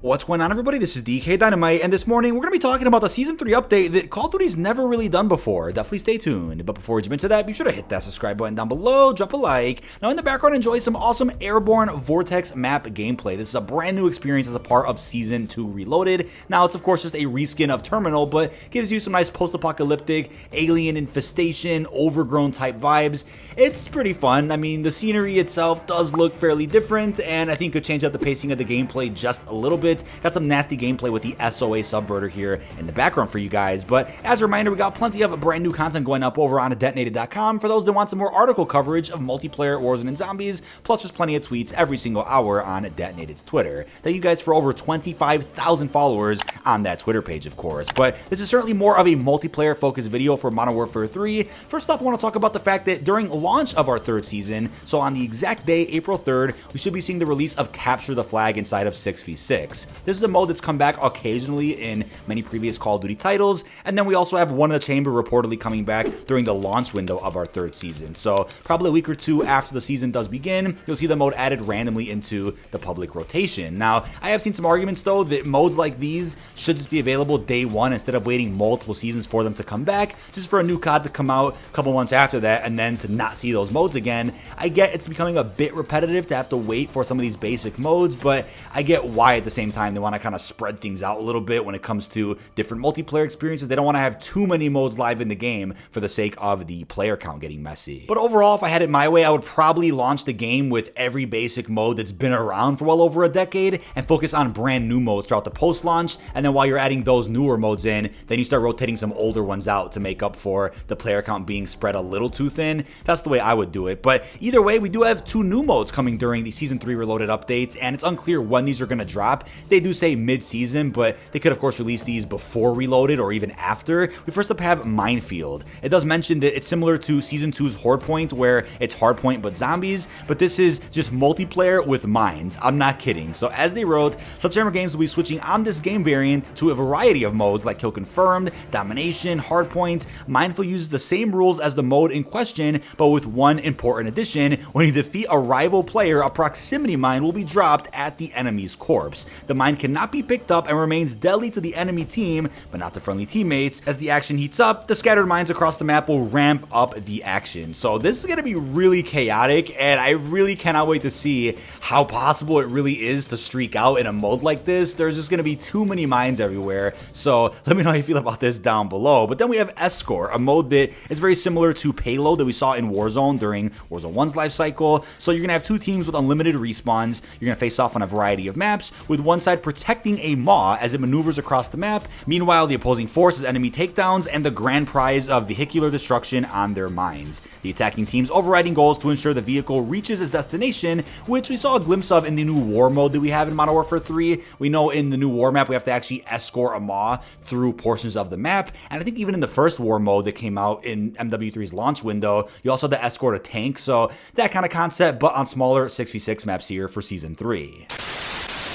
What's going on, everybody? This is dkdynamite, and this morning we're going to be talking about the Season 3 update that Call of Duty's never really done before. Definitely stay tuned. But before we jump into that, be sure to hit that subscribe button down below, drop a like. Now in the background, enjoy some awesome Airborne Vortex map gameplay. This is a brand new experience as a part of Season 2 Reloaded. Now it's of course just a reskin of Terminal, but gives you some nice post-apocalyptic, alien infestation, overgrown type vibes. It's pretty fun. I mean, the scenery itself does look fairly different, and I think could change up the pacing of the gameplay just a little bit. Got some nasty gameplay with the SOA subverter here in the background for you guys, but as a reminder, we got plenty of brand new content going up over on dkdynamite.com for those that want some more article coverage of multiplayer, Warzone, and zombies, plus there's plenty of tweets every single hour on Detonated's Twitter. Thank you guys for over 25,000 followers on that Twitter page, of course, but this is certainly more of a multiplayer focused video for Modern Warfare 3. First off, I want to talk about the fact that during launch of our third season, so on the exact day, April 3rd, we should be seeing the release of Capture the Flag inside of 6v6. This is a mode that's come back occasionally in many previous Call of Duty titles, and then we also have One in the Chamber reportedly coming back during the launch window of our third season. So probably a week or two after the season does begin, you'll see the mode added randomly into the public rotation. Now, I have seen some arguments though that modes like these should just be available day one instead of waiting multiple seasons for them to come back, just for a new COD to come out a couple months after that and then to not see those modes again. I get it's becoming a bit repetitive to have to wait for some of these basic modes, but I get why at the same time they want to kind of spread things out a little bit when it comes to different multiplayer experiences. They don't want to have too many modes live in the game for the sake of the player count getting messy. But overall, if I had it my way, I would probably launch the game with every basic mode that's been around for well over a decade and focus on brand new modes throughout the post-launch, and then while you're adding those newer modes in, then you start rotating some older ones out to make up for the player count being spread a little too thin. That's the way I would do it. But either way, we do have two new modes coming during the Season 3 Reloaded updates, and it's unclear when these are going to drop. They do say mid-season, but they could of course release these before Reloaded or even after. We first up have Minefield. It does mention that it's similar to Season 2's Hardpoint, where it's Hardpoint but zombies, but this is just multiplayer with mines. I'm not kidding. So as they wrote, Sledgehammer Games will be switching on this game variant to a variety of modes like Kill Confirmed, Domination, Hardpoint. Minefield uses the same rules as the mode in question, but with one important addition. When you defeat a rival player, a proximity mine will be dropped at the enemy's corpse. The mine cannot be picked up and remains deadly to the enemy team, but not to friendly teammates. As the action heats up, the scattered mines across the map will ramp up the action. So this is going to be really chaotic, and I really cannot wait to see how possible it really is to streak out in a mode like this. There's just going to be too many mines everywhere, so let me know how you feel about this down below. But then we have Escort, a mode that is very similar to Payload that we saw in Warzone during Warzone 1's life cycle. So you're going to have two teams with unlimited respawns. You're going to face off on a variety of maps, with one side protecting a maw as it maneuvers across the map. Meanwhile, the opposing force is enemy takedowns and the grand prize of vehicular destruction on their mines. The attacking team's overriding goal is to ensure the vehicle reaches its destination, which we saw a glimpse of in the new war mode that we have in Modern Warfare 3. We know in the new war map we have to actually escort a maw through portions of the map, and I think even in the first war mode that came out in MW3's launch window, you also had to escort a tank, so that kind of concept, but on smaller 6v6 maps here for Season 3.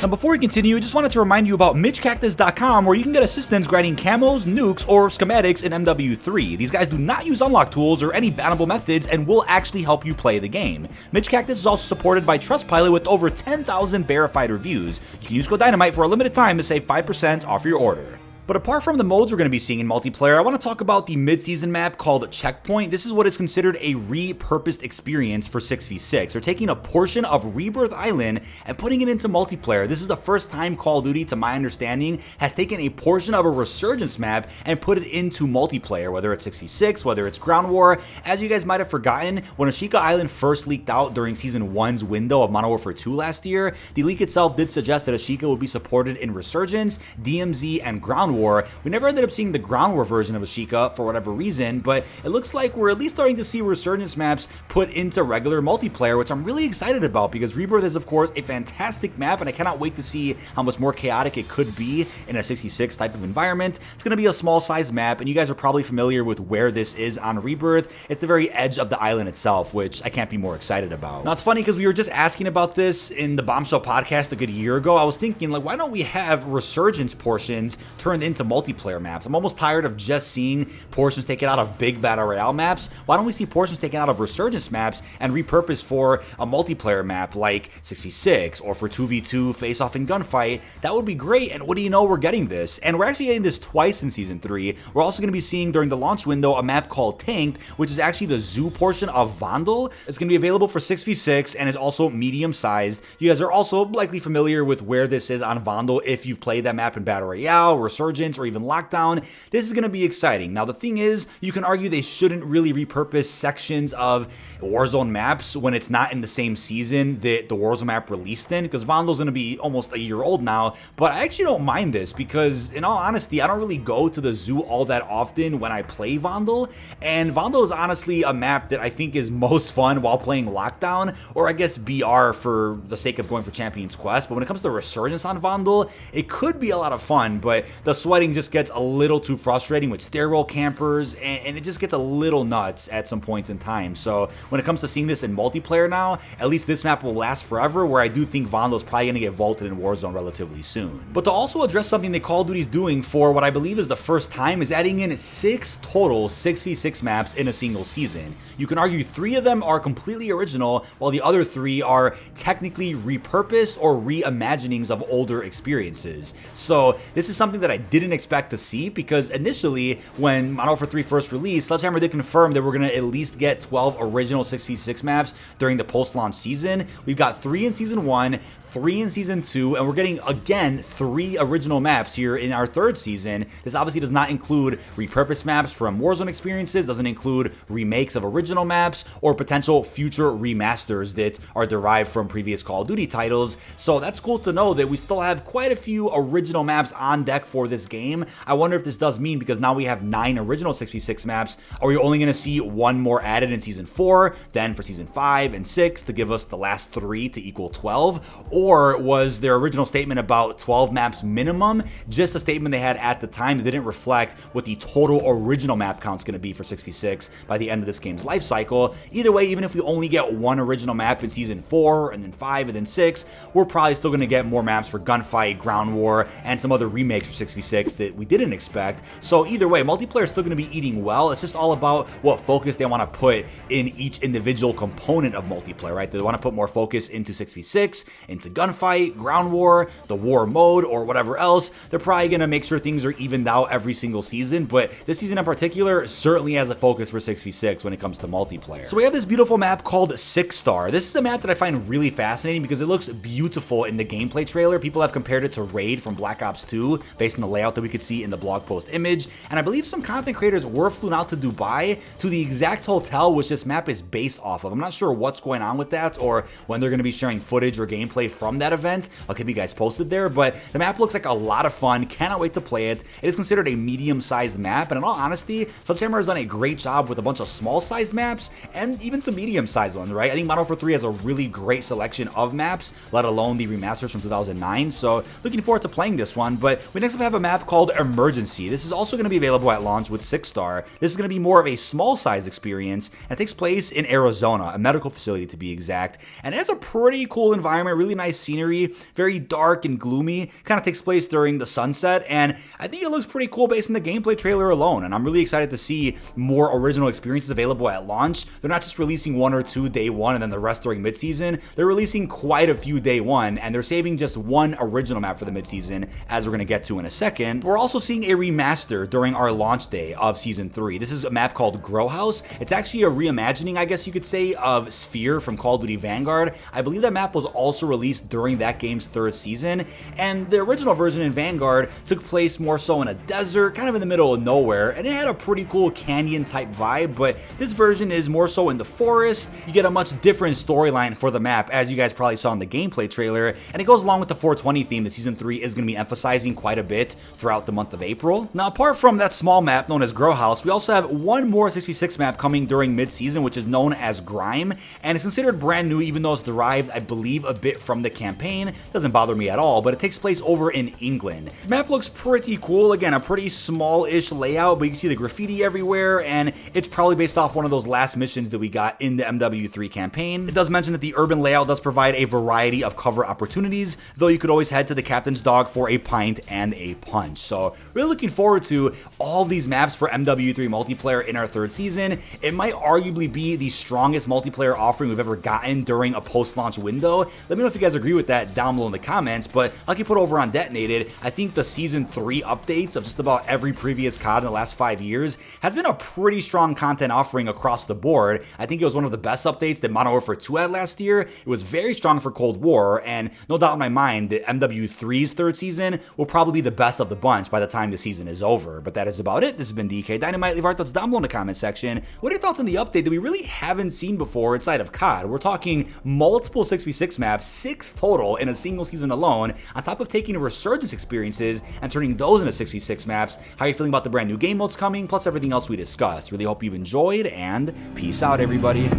Now before we continue, I just wanted to remind you about MitchCactus.com, where you can get assistance grinding camos, nukes, or schematics in MW3. These guys do not use unlock tools or any bannable methods and will actually help you play the game. MitchCactus is also supported by Trustpilot with over 10,000 verified reviews. You can use code Dynamite for a limited time to save 5% off your order. But apart from the modes we're going to be seeing in multiplayer, I want to talk about the mid-season map called Checkpoint. This is what is considered a repurposed experience for 6v6. They're taking a portion of Rebirth Island and putting it into multiplayer. This is the first time Call of Duty, to my understanding, has taken a portion of a Resurgence map and put it into multiplayer, whether it's 6v6, whether it's Ground War. As you guys might have forgotten, when Ashika Island first leaked out during Season 1's window of Modern Warfare 2 last year, the leak itself did suggest that Ashika would be supported in Resurgence, DMZ, and Ground War. We never ended up seeing the Ground War version of Ashika for whatever reason, but it looks like we're at least starting to see Resurgence maps put into regular multiplayer, which I'm really excited about because Rebirth is of course a fantastic map, and I cannot wait to see how much more chaotic it could be in a 66 type of environment. It's going to be a small size map, and you guys are probably familiar with where this is on Rebirth. It's the very edge of the island itself, which I can't be more excited about. Now it's funny because we were just asking about this in the Bombshell podcast a good year ago. I was thinking, like, why don't we have Resurgence portions turned into multiplayer maps. I'm almost tired of just seeing portions taken out of big battle royale maps. Why don't we see portions taken out of Resurgence maps and repurposed for a multiplayer map like 6v6 or for 2v2 face-off and gunfight? That would be great, and what do you know, we're getting this. And we're actually getting this twice in Season 3. We're also going to be seeing during the launch window a map called Tanked, which is actually the zoo portion of Vandal. It's going to be available for 6v6 and is also medium-sized. You guys are also likely familiar with where this is on Vandal if you've played that map in Battle Royale, Resurgence, or even Lockdown. This is going to be exciting. Now, the thing is, you can argue they shouldn't really repurpose sections of Warzone maps when it's not in the same season that the Warzone map released in, because Vandal's going to be almost a year old now. But I actually don't mind this because, in all honesty, I don't really go to the zoo all that often when I play Vandal, and Vandal is honestly a map that I think is most fun while playing Lockdown, or I guess BR for the sake of going for Champion's Quest. But when it comes to Resurgence on Vandal, it could be a lot of fun, but the sweating just gets a little too frustrating with stairwell campers, and it just gets a little nuts at some points in time. So when it comes to seeing this in multiplayer now, at least this map will last forever, where I do think Vandal's probably going to get vaulted in Warzone relatively soon. But to also address something that Call of Duty's doing for what I believe is the first time is adding in 6 total 6v6 maps in a single season. You can argue 3 of them are completely original, while the other 3 are technically repurposed or reimaginings of older experiences. So this is something that I didn't expect to see, because initially when Modern Warfare 3 first released, Sledgehammer did confirm that we're going to at least get 12 original 6v6 maps during the post-launch season. We've got 3 in Season 1, 3 in Season 2, and we're getting, again, 3 original maps here in our 3rd season. This obviously does not include repurposed maps from Warzone experiences, doesn't include remakes of original maps, or potential future remasters that are derived from previous Call of Duty titles. So that's cool to know that we still have quite a few original maps on deck for this game. I wonder if this does mean, because now we have 9 original 6v6 maps, are we only going to see 1 more added in Season 4, then for Season 5 and 6 to give us the last 3 to equal 12? Or was their original statement about 12 maps minimum just a statement they had at the time that didn't reflect what the total original map count's going to be for 6v6 by the end of this game's life cycle? Either way, even if we only get 1 original map in Season 4 and then 5 and then 6, we're probably still going to get more maps for Gunfight, Ground War, and some other remakes for 6v6 that we didn't expect. So either way, multiplayer is still going to be eating well. It's just all about what focus they want to put in each individual component of multiplayer, right? They want to put more focus into 6v6, into Gunfight, Ground War, the War mode, or whatever else. They're probably going to make sure things are evened out every single season, but this season in particular certainly has a focus for 6v6 when it comes to multiplayer. So we have this beautiful map called 6 Star. This is a map that I find really fascinating because it looks beautiful in the gameplay trailer. People have compared it to Raid from Black Ops 2 based on the layout that we could see in the blog post image, and I believe some content creators were flown out to Dubai to the exact hotel which this map is based off of. I'm not sure what's going on with that or when they're going to be sharing footage or gameplay from that event. I'll keep you guys posted there, but the map looks like a lot of fun. Cannot wait to play it. It is considered a medium-sized map, and in all honesty, Sledgehammer has done a great job with a bunch of small-sized maps and even some medium-sized ones, right? I think Modern Warfare 3 has a really great selection of maps, let alone the remasters from 2009, so looking forward to playing this one. But we next have a map called Emergency. This is also going to be available at launch with 6 Star. This is going to be more of a small-sized experience, and it takes place in Arizona, a medical facility to be exact, and it has a pretty cool environment, really nice scenery, very dark and gloomy, kind of takes place during the sunset, and I think it looks pretty cool based on the gameplay trailer alone, and I'm really excited to see more original experiences available at launch. They're not just releasing 1 or 2 day 1 and then the rest during mid-season. They're releasing quite a few day 1, and they're saving just 1 original map for the mid-season, as we're going to get to in a second. We're also seeing a remaster during our launch day of Season 3. This is a map called Grow House. It's actually a reimagining, I guess you could say, of Sphere from Call of Duty Vanguard. I believe that map was also released during that game's 3rd season, and the original version in Vanguard took place more so in a desert, kind of in the middle of nowhere, and it had a pretty cool canyon type vibe, but this version is more so in the forest. You get a much different storyline for the map, as you guys probably saw in the gameplay trailer, and it goes along with the 420 theme that Season 3 is going to be emphasizing quite a bit throughout the month of April. Now, apart from that small map known as Grow House, we also have one more 6v6 map coming during mid-season, which is known as Grime, and it's considered brand new even though it's derived, I believe, a bit from the campaign. Doesn't bother me at all, but it takes place over in England. The map looks pretty cool. Again, a pretty small-ish layout, but you can see the graffiti everywhere, and it's probably based off one of those last missions that we got in the MW3 campaign. It does mention that the urban layout does provide a variety of cover opportunities, though you could always head to the Captain's Dog for a pint and a punch. So really looking forward to all these maps for MW3 multiplayer in our third season. It might arguably be the strongest multiplayer offering we've ever gotten during a post-launch window. Let me know if you guys agree with that down below in the comments, but like you put over on Detonated, I think the Season 3 updates of just about every previous COD in the last 5 years has been a pretty strong content offering across the board. I think it was one of the best updates that Modern Warfare 2 had last year. It was very strong for Cold War, and no doubt in my mind that MW3's third season will probably be the best of the bunch by the time the season is over. But that is about it. This has been dkdynamite. Leave our thoughts down below in the comment section. What are your thoughts on the update that we really haven't seen before inside of COD? We're talking multiple 6v6 maps, 6 total in a single season alone, on top of taking Resurgence experiences and turning those into 6v6 maps. How are you feeling about the brand new game modes coming, plus everything else we discussed? Really hope you've enjoyed, and peace out, everybody.